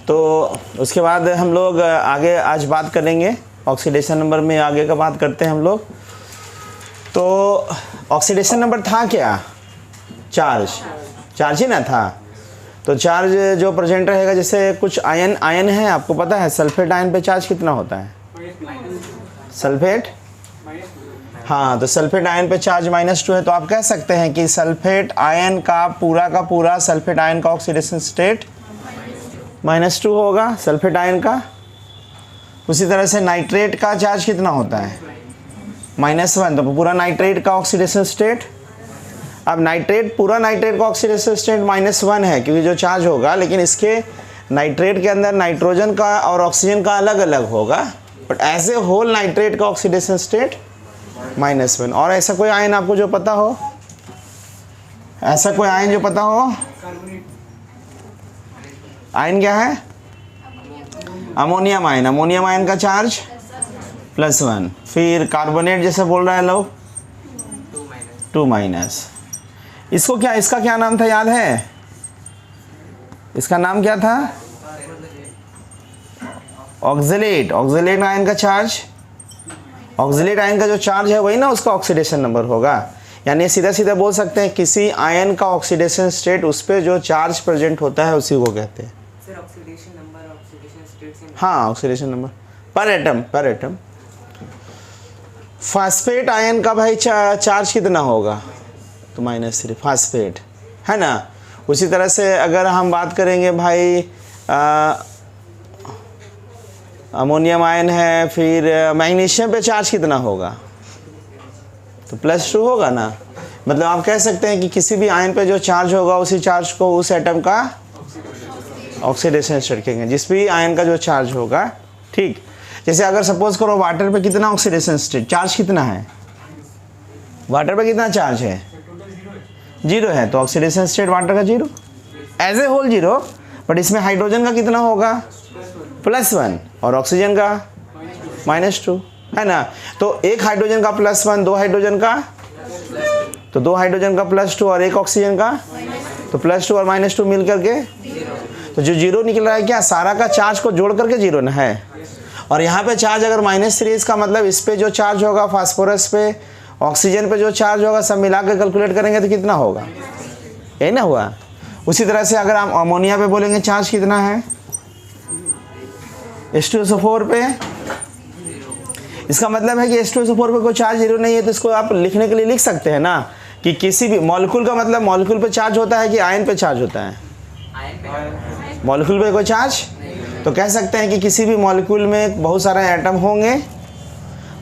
तो उसके बाद हम लोग आगे आज बात करेंगे ऑक्सीडेशन नंबर में, आगे का बात करते हैं हम लोग। तो ऑक्सीडेशन नंबर था क्या? चार्ज ही ना था। तो चार्ज जो प्रेजेंट रहेगा, जैसे कुछ आयन है, आपको पता है सल्फेट आयन पे चार्ज कितना होता है? सल्फेट, हाँ, तो सल्फेट आयन पे चार्ज -2 है। तो आप कह सकते हैं कि सल्फेट आयन का पूरा सल्फेट आयन का ऑक्सीडेशन स्टेट -2 होगा, सल्फेट आयन का। उसी तरह से नाइट्रेट का चार्ज कितना होता है? -1, तो पूरा नाइट्रेट का ऑक्सीडेशन स्टेट। अब पूरा नाइट्रेट का ऑक्सीडेशन स्टेट -1 है क्योंकि जो चार्ज होगा, लेकिन इसके नाइट्रेट के अंदर नाइट्रोजन का और ऑक्सीजन का अलग अलग होगा, but as a whole nitrate का ऑक्सीडेशन स्टेट -1। और ऐसा कोई आयन आपको जो पता हो, ऐसा कोई आयन जो पता हो? आयन क्या है? Ammonium ion. अमोनियम आयन का चार्ज +1। फिर कार्बोनेट जैसे बोल रहा है लोग, 2-। इसका क्या नाम था, याद है? इसका नाम क्या था? ऑक्जेलेट। ऑक्जेलेट आयन का चार्ज, ऑक्जेलेट आयन का जो चार्ज है वही ना उसका ऑक्सीडेशन नंबर होगा। यानी सीधा सीधा बोल सकते हैं किसी आयन का ऑक्सीडेशन स्टेट, उस पर जो चार्ज प्रेजेंट होता है उसी को कहते हैं। Sir oxidation number oxidation state से, हाँ, ऑक्सीडेशन नंबर पर एटम। फास्फेट आयन का भाई चार्ज कितना होगा? तो -3, फास्फेट है ना। उसी तरह से अगर हम बात करेंगे भाई, अमोनियम आयन है, फिर मैग्नीशियम पे चार्ज कितना होगा? तो +2 होगा ना। मतलब आप कह सकते हैं कि किसी भी आयन पे जो चार्ज होगा उसी चार्ज को उस एटम का ऑक्सीडेशन स्टेट कहेंगे, जिस भी आयन का जो चार्ज होगा। ठीक, जैसे अगर सपोज करो वाटर पे कितना ऑक्सीडेशन स्टेट, चार्ज कितना है? वाटर पे कितना चार्ज है? 0 है, तो ऑक्सीडेशन स्टेट वाटर का 0, एज ए होल 0। बट इसमें हाइड्रोजन का कितना होगा? +1, और ऑक्सीजन का -2, है ना। तो एक हाइड्रोजन का +1, 2 हाइड्रोजन का, तो 2 हाइड्रोजन का +2 और एक ऑक्सीजन का, तो +2 और -2 मिल करके, तो जो 0 निकल रहा है क्या, सारा का चार्ज को जोड़ करके 0 ना है। और यहाँ पे चार्ज अगर -3, इसका मतलब इस पे जो चार्ज होगा, फास्फोरस पे, ऑक्सीजन पे जो चार्ज होगा, सब मिला कर कैलकुलेट करेंगे तो कितना होगा? यही ना हुआ। उसी तरह से अगर आप अमोनिया पे बोलेंगे चार्ज कितना है, H2SO4 पे, इसका मतलब है कि H2SO4 पे कोई चार्ज 0 नहीं है। तो इसको आप लिखने के लिए लिख सकते हैं ना कि किसी भी मॉलिक्यूल का मतलब मॉलिक्यूल पे चार्ज होता है कि आयन पे चार्ज होता है? मॉलिक्यूल पे कोई चार्ज, तो कह सकते हैं कि किसी भी मॉलिक्यूल में बहुत सारे एटम होंगे,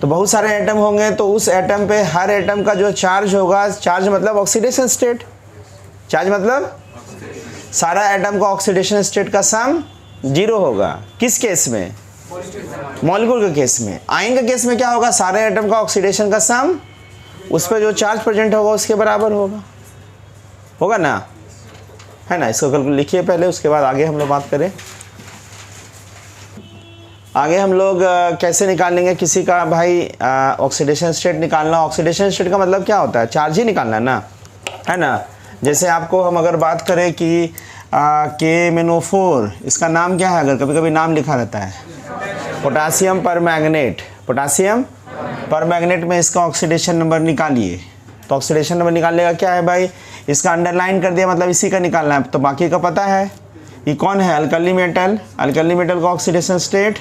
तो बहुत सारे एटम होंगे, तो उस एटम पे हर एटम का जो चार्ज होगा, चार्ज मतलब ऑक्सीडेशन स्टेट, चार्ज मतलब सारा एटम का ऑक्सीडेशन स्टेट का सम 0 होगा। किस केस में? मॉलिक्यूल के केस में। आयन के केस में क्या होगा? सारे एटम का ऑक्सीडेशन का सम उस पर जो चार्ज प्रेजेंट होगा उसके बराबर होगा ना, है ना। इसको कल लिखिए पहले, उसके बाद आगे हम लोग बात करें। आगे हम लोग कैसे निकालेंगे किसी का भाई ऑक्सीडेशन स्टेट निकालना। ऑक्सीडेशन स्टेट का मतलब क्या होता है? चार्ज ही निकालना ना, है ना। जैसे आपको हम अगर बात करें कि KMnO4, इसका नाम क्या है? अगर कभी कभी नाम लिखा रहता है पोटासियम परमैंगनेट। पोटासियम परमैंगनेट में इसका ऑक्सीडेशन नंबर निकालिए। तो ऑक्सीडेशन नंबर निकालने का क्या है भाई? इसका अंडरलाइन कर दिया, मतलब इसी का निकालना है। तो बाकी का पता है ये कौन है? Alkali metal. अल्कली मेटल का ऑक्सीडेशन स्टेट,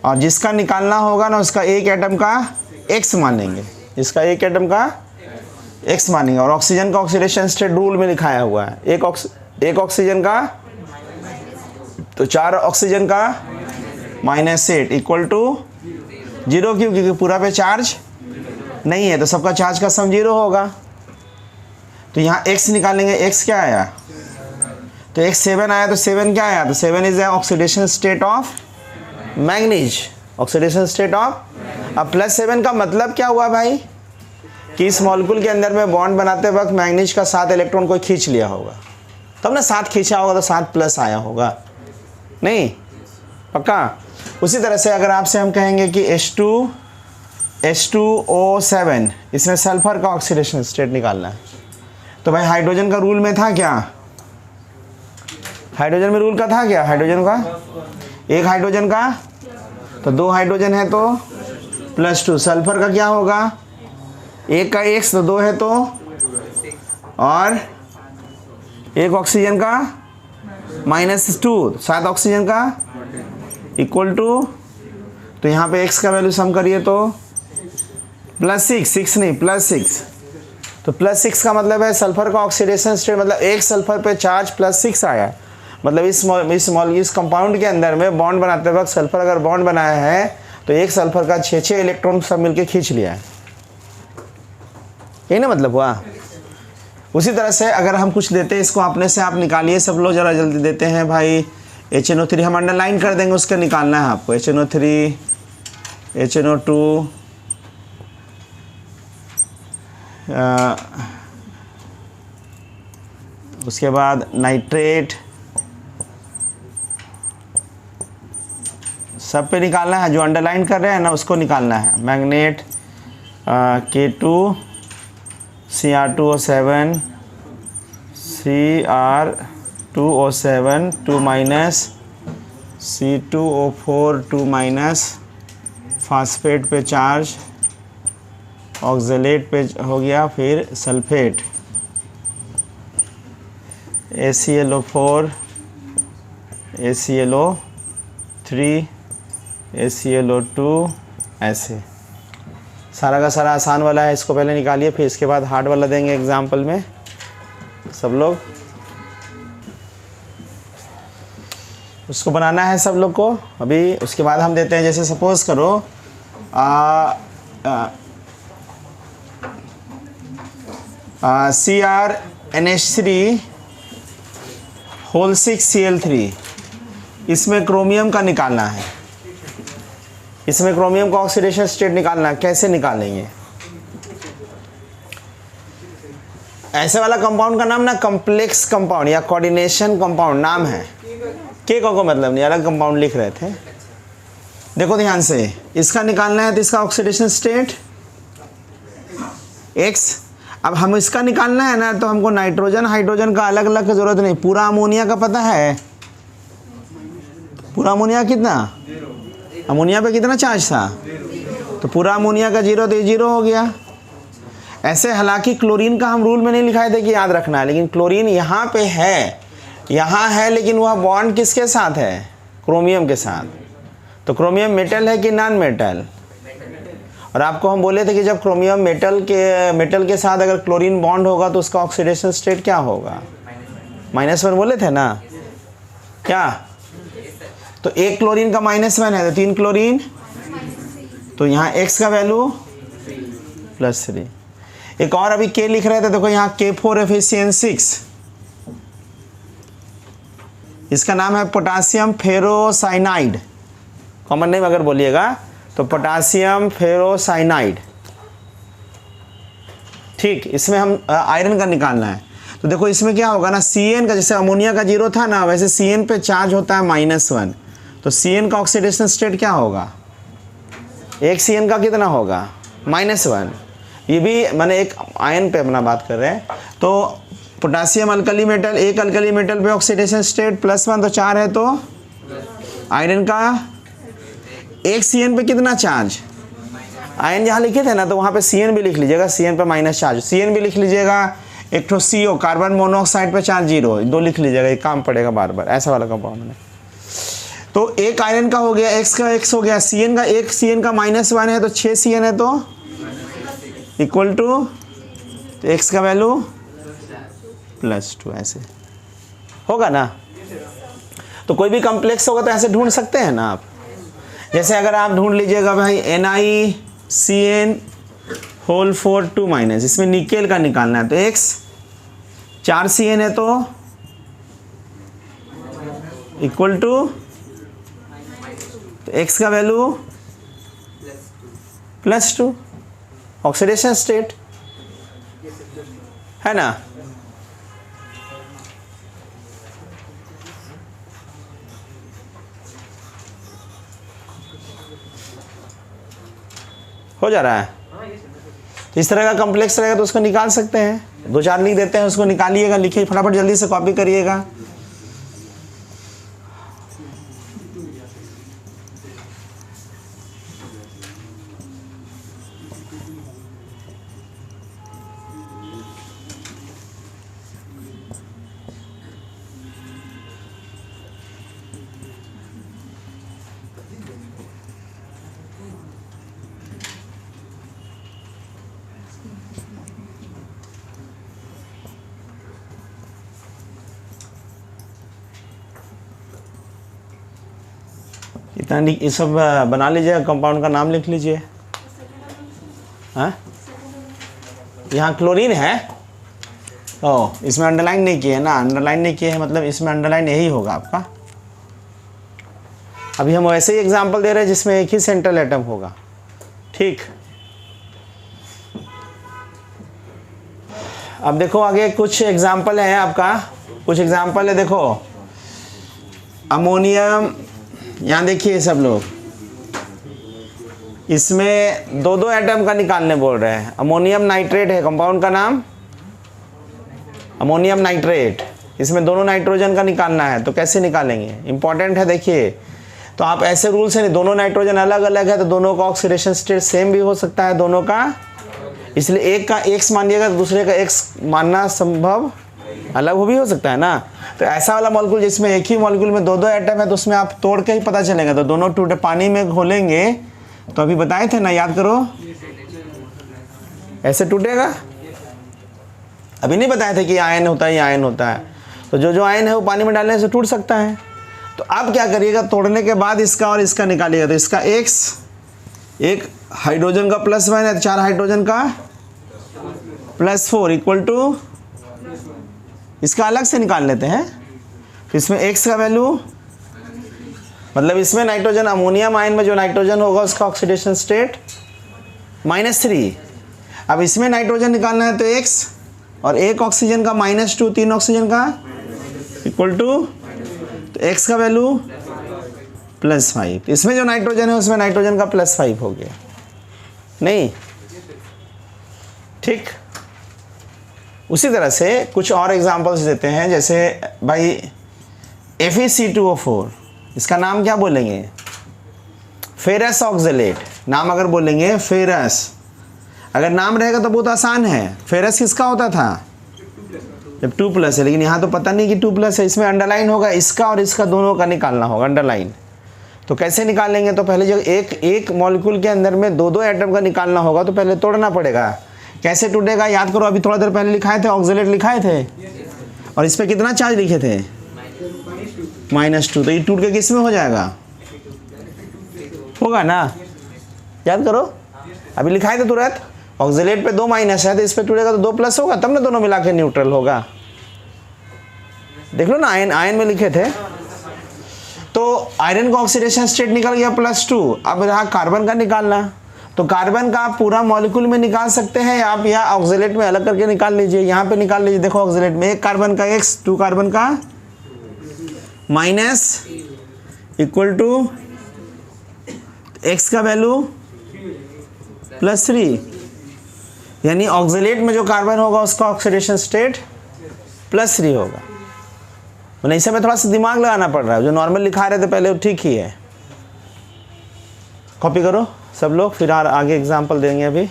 और जिसका निकालना होगा ना उसका एक एटम का X मानेंगे, इसका एक एटम का X मानेंगे। और ऑक्सीजन का ऑक्सीडेशन स्टेट रूल में लिखाया हुआ है, एक ऑक्सीजन का, तो 4 ऑक्सीजन का -8 इक्वल टू 0। क्यों? क्योंकि पूरा पे चार्ज नहीं है, तो सबका चार्ज का सम 0 होगा। तो यहाँ X निकालेंगे, X क्या आया? तो X 7 आया, तो 7 क्या आया? तो 7 is oxidation state of manganese, oxidation state of. अब +7 का मतलब क्या हुआ भाई? कि इस मॉलिक्यूल के अंदर में बॉन्ड बनाते वक्त मैंगनीज का 7 इलेक्ट्रॉन कोई खींच लिया होगा, तब ना 7 खींचा होगा, तो 7+ आया होगा, नहीं? पक्का। उसी तरह से अगर आपसे हम कहेंगे कि H2O7, इसमें सल्फर का ऑक्सीडेशन स्टेट निकालना है, तो भाई हाइड्रोजन का रूल में था क्या? हाइड्रोजन में रूल का था क्या हाइड्रोजन का? एक हाइड्रोजन का तो 2 हाइड्रोजन है तो +2। सल्फर का क्या होगा? एक का X तो 2 है तो, और एक ऑक्सीजन का -2, 7 ऑक्सीजन का इक्वल टू, तो यहाँ पे X का वैल्यू सम करिए तो +6, 6 नहीं +6, तो +6 का मतलब है सल्फर का ऑक्सीडेशन स्टेट, मतलब एक सल्फर पे चार्ज +6 आया, मतलब इस कंपाउंड के अंदर में बॉन्ड बनाते वक्त सल्फर अगर बॉन्ड बनाया है तो एक सल्फर का 6 इलेक्ट्रॉन सब मिलके खींच लिया है, यही ना मतलब हुआ। उसी तरह से अगर हम कुछ देते हैं इसको अपने से आप निकालिए सब लोग, ज़रा जल्दी देते हैं भाई। HNO3 हम अंडरलाइन कर देंगे, उसका निकालना है आपको। HNO3, HNO2, उसके बाद नाइट्रेट, सब पे निकालना है, जो अंडरलाइन कर रहे हैं ना उसको निकालना है। Magnet, K2, Cr2O7, Cr2O7 2 C2O4 2 phosphate पे चार्ज, ऑक्जेलेट पे हो गया, फिर सल्फेट AClO4 AClO3 AClO2, ऐसे सारा का सारा आसान वाला है, इसको पहले निकालिए, फिर इसके बाद हार्ड वाला देंगे एग्जाम्पल में सब लोग। उसको बनाना है सब लोग को अभी। उसके बाद हम देते हैं, जैसे सपोज करो CrNH3 होल 6Cl3, इसमें क्रोमियम का निकालना है, इसमें क्रोमियम का ऑक्सीडेशन स्टेट निकालना है। कैसे निकालेंगे? ऐसे वाला कंपाउंड का नाम ना कॉम्प्लेक्स कंपाउंड या कोऑर्डिनेशन कंपाउंड नाम है। के को मतलब नहीं, अलग कंपाउंड लिख रहे थे। देखो ध्यान से, इसका निकालना है तो इसका ऑक्सीडेशन स्टेट X। अब हम इसका निकालना है ना तो हमको नाइट्रोजन हाइड्रोजन का अलग अलग की जरूरत नहीं। पूरा अमोनिया का पता है? पूरा अमोनिया कितना, अमोनिया पे कितना चार्ज था? तो पूरा अमोनिया का 0 तो 0 हो गया। ऐसे हालांकि क्लोरीन का हम रूल में नहीं लिखाए थे कि याद रखना है, लेकिन क्लोरीन यहाँ पे है, यहाँ है, लेकिन वह बॉन्ड किसके साथ है? क्रोमियम के साथ। तो क्रोमियम मेटल है कि नॉन मेटल? और आपको हम बोले थे कि जब क्रोमियम मेटल के साथ अगर क्लोरीन बॉन्ड होगा तो उसका ऑक्सीडेशन स्टेट क्या होगा? -1 बोले थे ना क्या? तो एक क्लोरीन का -1 है तो 3 क्लोरीन, तो यहाँ X का वैल्यू +3। एक और अभी K लिख रहे थे, देखो यहाँ K4FeCN6, इसका नाम है पोटासियम फेरोसाइनाइड, कॉमन नेम अगर बोलिएगा तो पोटासियम फेरोसाइनाइड। ठीक, इसमें हम आयरन का निकालना है। तो देखो इसमें क्या होगा ना, Cn का, जैसे अमोनिया का 0 था ना, वैसे Cn पे चार्ज होता है -1, तो Cn का ऑक्सीडेशन स्टेट क्या होगा? एक Cn का कितना होगा? -1। ये भी मैंने एक आयन पे अपना बात कर रहे हैं। तो पोटासियम अल्कली मेटल, एक अल्कली मेटल पे ऑक्सीडेशन स्टेट +1 तो 4 है, तो आयरन का एक Cn पे कितना चार्ज? आयन जहाँ लिखे थे ना तो वहाँ पे Cn भी लिख लीजिएगा, Cn पे माइनस चार्ज, Cn भी लिख लीजिएगा। एक ठो CO कार्बन मोनोऑक्साइड पे चार्ज 0, 2 लिख लीजिएगा, ये काम पड़ेगा बार बार, ऐसा वाला कंपाउंड है। तो एक आयरन का हो गया, X का X हो गया, Cn का एक Cn का -1 है तो 6 Cn है तो इक्वल टू, तो X का वैल्यू +2, ऐसे होगा ना। तो कोई भी कॉम्प्लेक्स होगा तो ऐसे ढूंढ सकते हैं ना आप। जैसे अगर आप ढूंढ लीजिएगा भाई NiCN होल 4 2-, इसमें निकेल का निकालना है तो X 4 Cn है तो इक्वल टू, तो X का वैल्यू +2, ऑक्सीडेशन स्टेट है ना। हो जा रहा है। इस तरह का कॉम्प्लेक्स रहेगा तो उसको निकाल सकते हैं। 2-4 लिख देते हैं, उसको निकालिएगा, लिखिए फटाफट, जल्दी से कॉपी करिएगा। इतना ये सब बना लीजिए, कंपाउंड का नाम लिख लीजिए। हाँ, यहाँ क्लोरीन है। ओह, इसमें अंडरलाइन नहीं किए है ना, अंडरलाइन नहीं किए है मतलब इसमें अंडरलाइन यही होगा आपका। अभी हम वैसे ही एग्जांपल दे रहे हैं जिसमें एक ही सेंट्रल एटम होगा। ठीक, अब देखो आगे कुछ एग्जांपल है आपका, कुछ एग्जांपल है। देखो अमोनियम, यहाँ देखिए सब लोग, इसमें दो दो एटम का निकालने बोल रहे हैं। अमोनियम नाइट्रेट है कंपाउंड का नाम, अमोनियम नाइट्रेट। इसमें दोनों नाइट्रोजन का निकालना है, तो कैसे निकालेंगे, इंपॉर्टेंट है। देखिए, तो आप ऐसे रूल से नहीं, दोनों नाइट्रोजन अलग अलग है तो दोनों का ऑक्सीडेशन स्टेट सेम भी हो सकता है दोनों का, इसलिए एक का एक्स मानिएगा तो दूसरे का एक्स मानना संभव अलग भी हो सकता है ना। तो ऐसा वाला मॉलिक्यूल जिसमें एक ही मॉलिक्यूल में दो दो एटम है तो उसमें आप तोड़ के ही पता चलेगा। तो दोनों टूटे पानी में घोलेंगे तो अभी बताए थे ना, याद करो, ऐसे टूटेगा। अभी नहीं बताए थे कि आयन होता है, ये आयन होता है। तो जो जो आयन है वो पानी में डालने से टूट सकता है। तो आप क्या करिएगा, तोड़ने के बाद इसका और इसका निकालिएगा। तो इसका एक्स, एक हाइड्रोजन का +1 है, 4 हाइड्रोजन का +4 इक्वल टू, इसका अलग से निकाल लेते हैं। तो इसमें एक्स का वैल्यू, मतलब इसमें नाइट्रोजन, अमोनियम आयन में जो नाइट्रोजन होगा उसका ऑक्सीडेशन स्टेट -3। अब इसमें नाइट्रोजन निकालना है तो एक्स, और एक ऑक्सीजन का -2, 3 ऑक्सीजन का इक्वल टू, तो एक्स का वैल्यू +5। इसमें जो नाइट्रोजन है उसमें नाइट्रोजन का +5 हो गया नहीं। ठीक, उसी तरह से कुछ और एग्जांपल्स देते हैं। जैसे भाई FeC2O4, इसका नाम क्या बोलेंगे, फेरस ऑक्जेलेट। नाम अगर बोलेंगे फेरस, अगर नाम रहेगा तो बहुत आसान है। फेरस किसका होता था, जब 2+ है, लेकिन यहाँ तो पता नहीं कि 2+ है। इसमें अंडरलाइन होगा, इसका और इसका दोनों का निकालना होगा अंडरलाइन। तो कैसे निकालेंगे, तो पहले जब एक मॉलिक्यूल के अंदर में दो दो एटम का निकालना होगा तो पहले तोड़ना पड़ेगा। कैसे टूटेगा, याद करो, अभी थोड़ा देर पहले लिखाए थे, ऑक्जेलेट लिखाए थे, और इस पर कितना चार्ज लिखे थे, -2। तो ये टूट के किस में हो जाएगा, होगा ना, याद करो, अभी लिखाए थे तुरंत। ऑक्जेलेट पे 2 माइनस है तो इस पे टूटेगा तो 2+ होगा, तब ना दोनों मिला के न्यूट्रल होगा। देख लो ना, आयन में लिखे थे। तो आयरन का ऑक्सीडेशन स्टेट निकल गया +2। अब रहा कार्बन का निकालना, तो कार्बन का आप पूरा मॉलिक्यूल में निकाल सकते हैं, आप या ऑक्जेलेट में अलग करके निकाल लीजिए। यहाँ पे निकाल लीजिए, देखो ऑक्जेलेट में एक कार्बन का x, 2 कार्बन का माइनस इक्वल टू x का वैल्यू +3, यानी ऑक्जेलेट में जो कार्बन होगा उसका ऑक्सीडेशन स्टेट +3 होगा। नहीं, इसमें थोड़ा सा दिमाग लगाना पड़ रहा है, जो नॉर्मल लिखा रहे थे पहले वो ठीक ही है। कॉपी करो सब लोग, फिर आगे एग्जाम्पल देंगे। अभी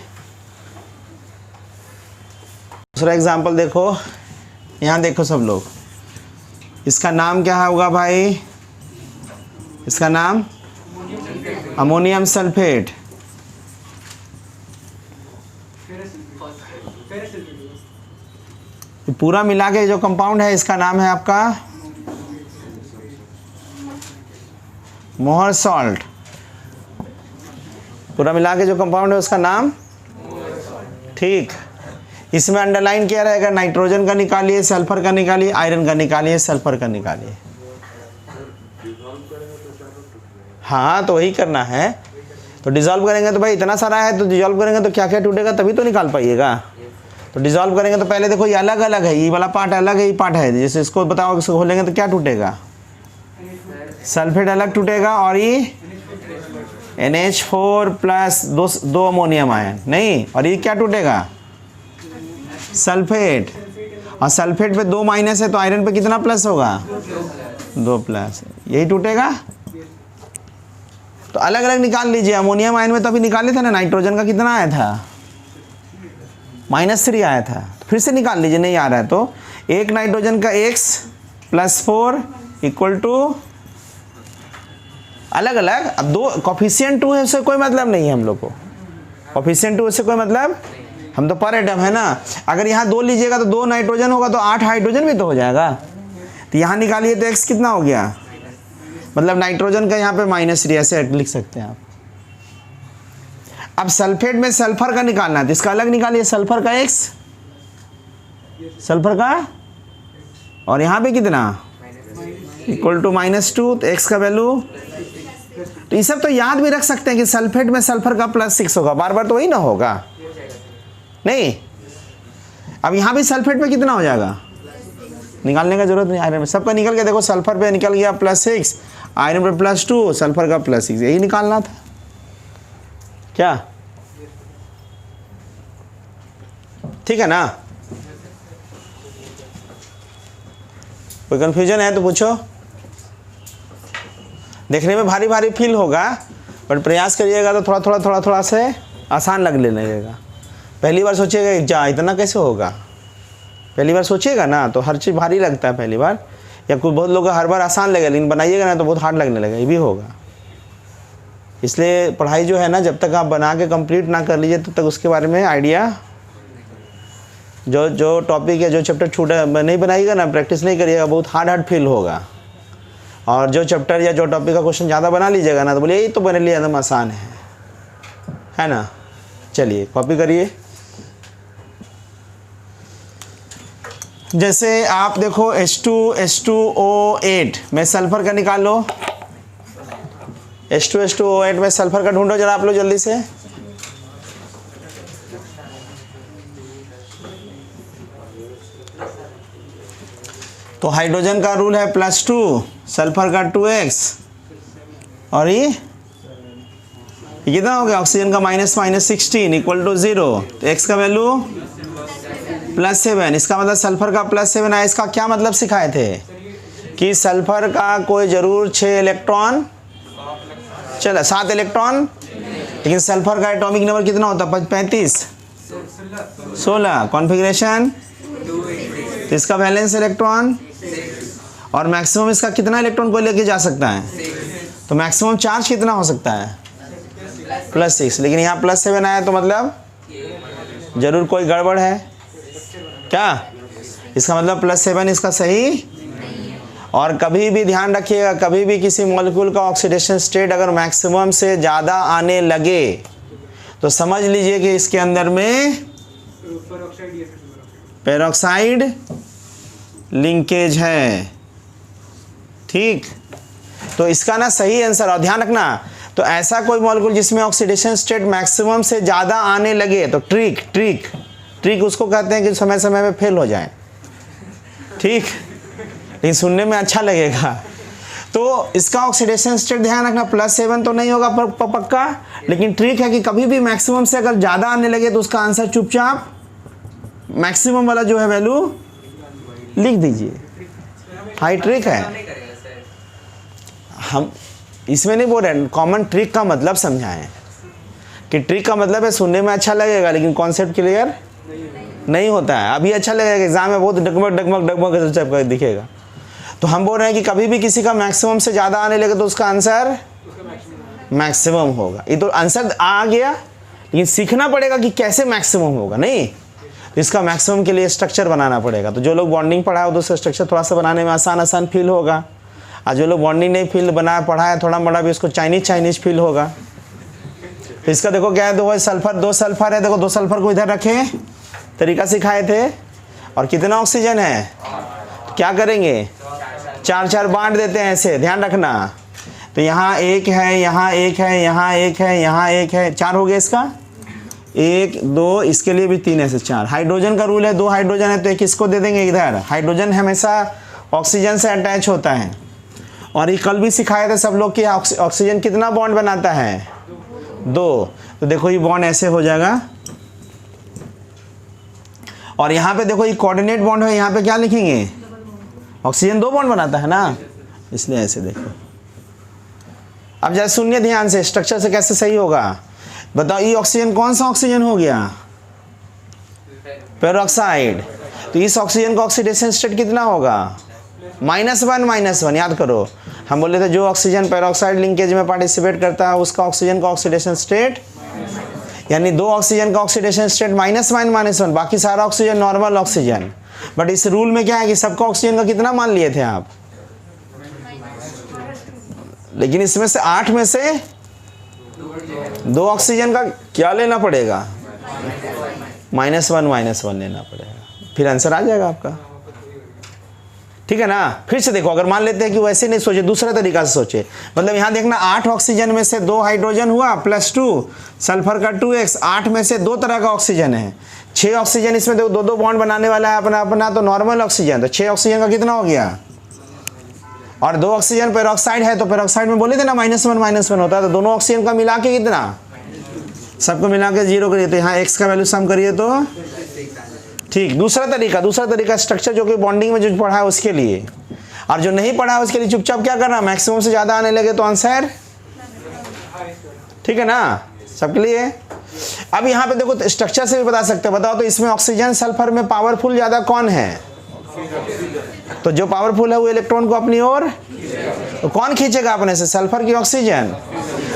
दूसरा एग्जाम्पल देखो, यहाँ देखो सब लोग, इसका नाम क्या होगा भाई, इसका नाम अमोनियम सल्फेट। पूरा मिला के जो कंपाउंड है इसका नाम है आपका मोहर सॉल्ट। पूरा मिला के जो कंपाउंड है उसका नाम, ठीक। इसमें अंडरलाइन क्या रहेगा, नाइट्रोजन का निकालिए, सल्फर का निकालिए, आयरन का निकालिए, सल्फर का निकालिए। हाँ, तो वही करना है। तो डिजॉल्व करेंगे तो भाई इतना सारा है, तो डिजॉल्व करेंगे तो क्या क्या टूटेगा तभी तो निकाल पाइएगा। तो डिजॉल्व करेंगे तो पहले देखो ये अलग अलग है, ये वाला पार्ट अलग है, ये पार्ट है। जैसे इसको बताओ, इसको खोलेंगे तो क्या टूटेगा, सल्फेट अलग टूटेगा, और ये NH4 प्लस दो अमोनियम आयन नहीं, और ये क्या टूटेगा, सल्फेट। और सल्फेट पे 2 माइनस है तो आयरन पे कितना प्लस होगा, 2 प्लस, यही टूटेगा। तो अलग अलग निकाल लीजिए। अमोनियम आयन में तो अभी निकाले थे ना, नाइट्रोजन का कितना आया था, -3 आया था। फिर से निकाल लीजिए, नहीं आ रहा है तो एक नाइट्रोजन का x + 4 = अलग अलग। अब 2 कोफिशिएंट 2 है, उससे कोई मतलब नहीं है हम लोग को, कोफिशिएंट 2 से कोई मतलब, हम तो पर एटम है ना। अगर यहाँ 2 लीजिएगा तो 2 नाइट्रोजन होगा तो 8 हाइड्रोजन भी तो हो जाएगा। तो यहाँ निकालिए तो x कितना हो गया, मतलब नाइट्रोजन का यहाँ पे -3 ऐसे लिख सकते हैं आप। अब सल्फेट में सल्फर का निकालना है तो इसका अलग निकालिए, सल्फर का x, सल्फर का, और यहाँ पे कितना = -2, तो x का वैल्यू। तो ये सब तो याद भी रख सकते हैं कि सल्फेट में सल्फर का +6 होगा, बार बार तो वही ना होगा नहीं। अब यहाँ भी सल्फेट पे कितना हो जाएगा, निकालने का जरूरत नहीं। आयरन में सबका निकल गया, देखो सल्फर पे निकल गया +6, आयरन पे +2, सल्फर का +6, यही निकालना था क्या, ठीक है ना। कोई कंफ्यूजन है तो पूछो। देखने में भारी भारी फील होगा, बट प्रयास करिएगा तो थोड़ा थोड़ा से आसान लगने लगेगा। पहली बार सोचिएगा जा इतना कैसे होगा, पहली बार सोचिएगा ना तो हर चीज़ भारी लगता है पहली बार, या कोई बहुत लोग हर बार आसान लगेगा, लेकिन बनाइएगा ना तो बहुत हार्ड लगने लगेगा, ये भी होगा। इसलिए पढ़ाई जो है ना, जब तक आप बना के कंप्लीट ना कर लीजिए तब तक उसके बारे में आइडिया, जो टॉपिक है, जो चैप्टर छूटा नहीं बनाइएगा ना, प्रैक्टिस नहीं करिएगा, बहुत हार्ड फील होगा। और जो चैप्टर या जो टॉपिक का क्वेश्चन ज़्यादा बना लीजिएगा ना तो बोलिए ये तो बने लिए एकदम आसान है ना। चलिए कॉपी करिए। जैसे आप देखो H2SO8 में सल्फर का निकाल लो, H2SO8 में सल्फर का ढूंढो जरा आप लोग जल्दी से। तो हाइड्रोजन का रूल है +2, सल्फर का 2x, और ये कितना हो गया, ऑक्सीजन का -16 = 0, तो x का वैल्यू +7। इसका मतलब सल्फर का +7 है। इसका क्या मतलब सिखाए थे कि सल्फर का कोई जरूर 6 इलेक्ट्रॉन, चलो 7 इलेक्ट्रॉन, लेकिन सल्फर का एटॉमिक नंबर कितना होता है 35, 16, कॉन्फ़िगरेशन, तो इसका वैलेंस इलेक्ट्रॉन, और मैक्सिमम इसका कितना इलेक्ट्रॉन को लेके जा सकता है, तो मैक्सिमम चार्ज कितना हो सकता है +6, लेकिन यहाँ +7 आया तो मतलब जरूर कोई गड़बड़ है क्या, इसका मतलब +7 इसका सही। और कभी भी ध्यान रखिएगा, कभी भी किसी मॉलिक्यूल का ऑक्सीडेशन स्टेट अगर मैक्सिमम से ज़्यादा आने लगे तो समझ लीजिए कि इसके अंदर में पेरोक्साइड लिंकेज है, ठीक। तो इसका ना सही आंसर, और ध्यान रखना, तो ऐसा कोई मॉलिक्यूल जिसमें ऑक्सीडेशन स्टेट मैक्सिमम से ज़्यादा आने लगे तो ट्रिक उसको कहते हैं कि समय समय में फेल हो जाए, ठीक, लेकिन सुनने में अच्छा लगेगा। तो इसका ऑक्सीडेशन स्टेट ध्यान रखना +7 तो नहीं होगा पक्का, लेकिन ट्रिक है कि कभी भी मैक्सिमम से अगर ज़्यादा आने लगे तो उसका आंसर चुपचाप मैक्सिमम वाला जो है वैल्यू लिख दीजिए। हाई ट्रिक है, हम इसमें नहीं बोल रहे, कॉमन ट्रिक का मतलब समझाएं कि ट्रिक का मतलब है सुनने में अच्छा लगेगा लेकिन कॉन्सेप्ट क्लियर नहीं होता है। अभी अच्छा लगेगा, एग्जाम में बहुत डगमग दिखेगा। तो हम बोल रहे हैं कि कभी भी किसी का मैक्सिमम से ज़्यादा आने लगे तो उसका आंसर मैक्सिमम होगा। ये तो आंसर आ गया, लेकिन सीखना पड़ेगा कि कैसे मैक्सिमम होगा, नहीं तो इसका मैक्सिमम के लिए स्ट्रक्चर बनाना पड़ेगा। तो जो लोग बॉन्डिंग पढ़ा है तो उसका स्ट्रक्चर थोड़ा सा बनाने में आसान फील होगा, और जो लोग बॉन्डिंग नहीं फील पढ़ा है थोड़ा बड़ा भी, उसको चाइनीज फील होगा। तो इसका देखो क्या है, 2 सल्फर है, देखो 2 सल्फर को इधर रखें, तरीका सिखाए थे, और कितना ऑक्सीजन है, क्या करेंगे 4 बांट देते हैं ऐसे, ध्यान रखना। तो यहाँ 1 है, यहाँ 1 है, यहाँ 1 है, यहाँ 1 है, 4 हो गया इसका, 1 2, इसके लिए भी 3 ऐसे 4। हाइड्रोजन का रूल है 2 हाइड्रोजन है तो एक इसको दे देंगे इधर। हाइड्रोजन हमेशा ऑक्सीजन से अटैच होता है, और ये कल भी सिखाए थे सब लोग कि ऑक्सीजन कितना बॉन्ड बनाता है 2। तो देखो ये बॉन्ड ऐसे हो जाएगा, और यहाँ पे देखो ये कोऑर्डिनेट बॉन्ड है, यहाँ पे क्या लिखेंगे, ऑक्सीजन 2 बॉन्ड बनाता है ना, इसलिए ऐसे देखो। अब जरा सुनिए ध्यान से, स्ट्रक्चर से कैसे सही होगा बताओ। ये ऑक्सीजन कौन सा ऑक्सीजन हो गया? पेरोक्साइड। तो इस ऑक्सीजन का ऑक्सीडेशन स्टेट कितना होगा? -1 याद करो, हम बोले थे जो ऑक्सीजन पेरोक्साइड लिंकेज में पार्टिसिपेट करता है उसका ऑक्सीजन का ऑक्सीडेशन स्टेट, यानी 2 ऑक्सीजन का ऑक्सीडेशन स्टेट -1, बाकी सारा ऑक्सीजन नॉर्मल ऑक्सीजन। बट इस रूल में क्या है कि सबका ऑक्सीजन का कितना मान लिए थे आप? लेकिन इसमें से 8 में से 2 ऑक्सीजन का क्या लेना पड़ेगा? -1 लेना पड़ेगा, फिर आंसर आ जाएगा आपका। ठीक है ना। फिर से देखो, अगर मान लेते हैं कि वैसे नहीं सोचे, दूसरा तरीका से सोचे, मतलब यहाँ देखना 8 ऑक्सीजन में से 2 हाइड्रोजन हुआ +2 सल्फर का 2x, 8 में से 2 तरह का ऑक्सीजन है, 6 ऑक्सीजन इसमें 2 बॉन्ड बनाने वाला है अपना अपना, तो नॉर्मल ऑक्सीजन, तो 6 ऑक्सीजन का कितना हो गया? और 2 ऑक्सीजन पेरोक्साइड है, तो पेरोक्साइड में बोले थे ना -1 होता है, तो दोनों ऑक्सीजन का मिला के कितना? सबको मिला के 0 करिए, तो यहाँ x का वैल्यू सम करिए तो ठीक। दूसरा तरीका स्ट्रक्चर जो कि बॉन्डिंग में जो पढ़ा है उसके लिए, और जो नहीं पढ़ा है उसके लिए चुपचाप क्या करना, मैक्सिमम से ज़्यादा आने लगे तो आंसर, ठीक है ना, सबके लिए। अब यहाँ पे देखो स्ट्रक्चर से भी बता सकते हो, बताओ तो इसमें ऑक्सीजन सल्फर में पावरफुल ज़्यादा कौन है? तो जो पावरफुल है वो इलेक्ट्रॉन को अपनी ओर, तो कौन खींचेगा अपने से? सल्फर की ऑक्सीजन।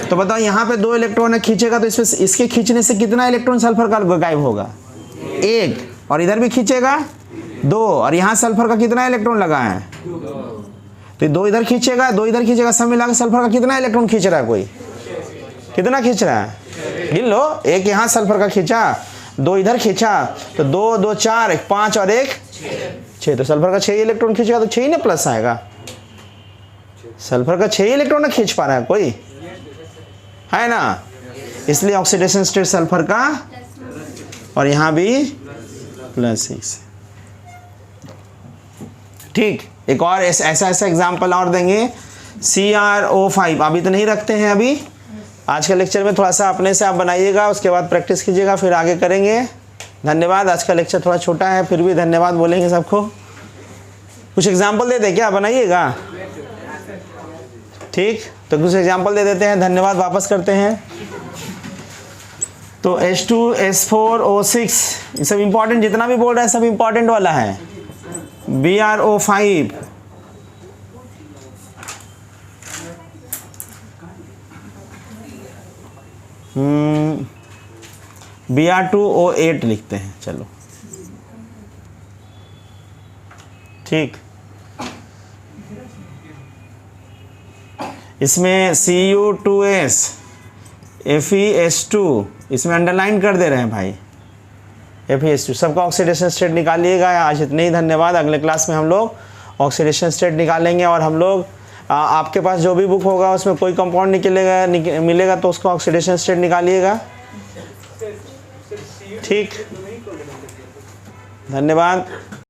तो बताओ यहाँ पे 2 इलेक्ट्रॉन है, खींचेगा तो इसमें इसके खींचने से कितना इलेक्ट्रॉन सल्फर का गायब होगा? 1। और इधर भी खींचेगा 2, और यहाँ सल्फर का कितना इलेक्ट्रॉन लगा है? तो 2 इधर खींचेगा, 2 इधर खींचेगा, सब मिला के सल्फर का कितना इलेक्ट्रॉन खींच रहा है? कोई कितना खींच रहा है? गिन लो, 1 यहाँ सल्फर का खींचा, 2 इधर खींचा, तो 2 2 4 1 5 और 1 6, तो सल्फर का 6 इलेक्ट्रॉन खींचेगा, तो 6 ही ना प्लस आएगा। सल्फर का 6 इलेक्ट्रॉन ना खींच पा रहा है कोई, है ना, इसलिए ऑक्सीडेशन स्टेट सल्फर का, और यहाँ भी +6। ठीक, एक और ऐसा एग्जाम्पल और देंगे, CrO5। अभी तो नहीं रखते हैं, अभी आज के लेक्चर में थोड़ा सा अपने से आप बनाइएगा, उसके बाद प्रैक्टिस कीजिएगा, फिर आगे करेंगे। धन्यवाद। आज का लेक्चर थोड़ा छोटा है, फिर भी धन्यवाद बोलेंगे सबको। कुछ एग्जाम्पल दे दे क्या, बनाइएगा? ठीक, तो कुछ एग्जाम्पल दे देते हैं, धन्यवाद वापस करते हैं। तो H2 S4 O6 ये सब इंपॉर्टेंट, जितना भी बोल रहा है सब इंपॉर्टेंट वाला है। BrO5, Br2O8 लिखते हैं, चलो ठीक। इसमें Cu2S FeS2, इसमें अंडरलाइन कर दे रहे हैं भाई, FeS2। सबका ऑक्सीडेशन स्टेट निकालिएगा। आज इतने ही, धन्यवाद। अगले क्लास में हम लोग ऑक्सीडेशन स्टेट निकालेंगे, और हम लोग आपके पास जो भी बुक होगा उसमें कोई कंपाउंड मिलेगा तो उसका ऑक्सीडेशन स्टेट निकालिएगा। ठीक, धन्यवाद।